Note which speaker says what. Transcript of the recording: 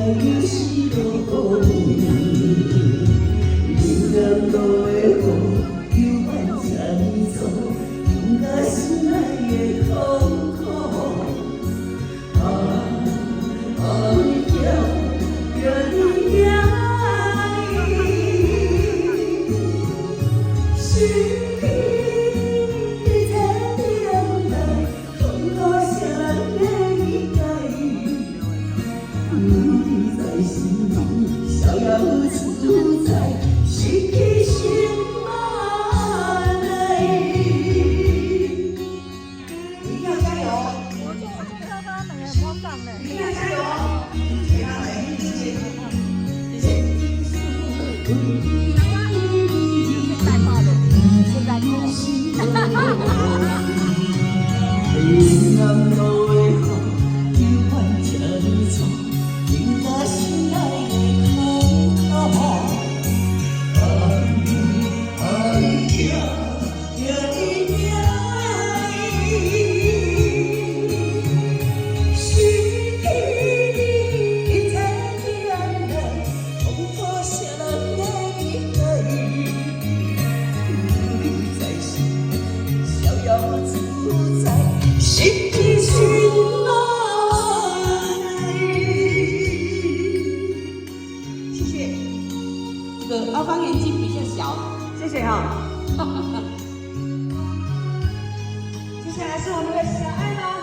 Speaker 1: 又是落雨，流浪路的雨，犹原缠错，引甲心内的痛苦。逍遥自在，失去心爱。一定要加油！我做他那个模仿的，一定要加油！给他来，谢谢，谢谢。现在发的，现在做。哈哈哈哈！凹方眼睛比较小，谢谢哈。接下来是我们的小爱喽。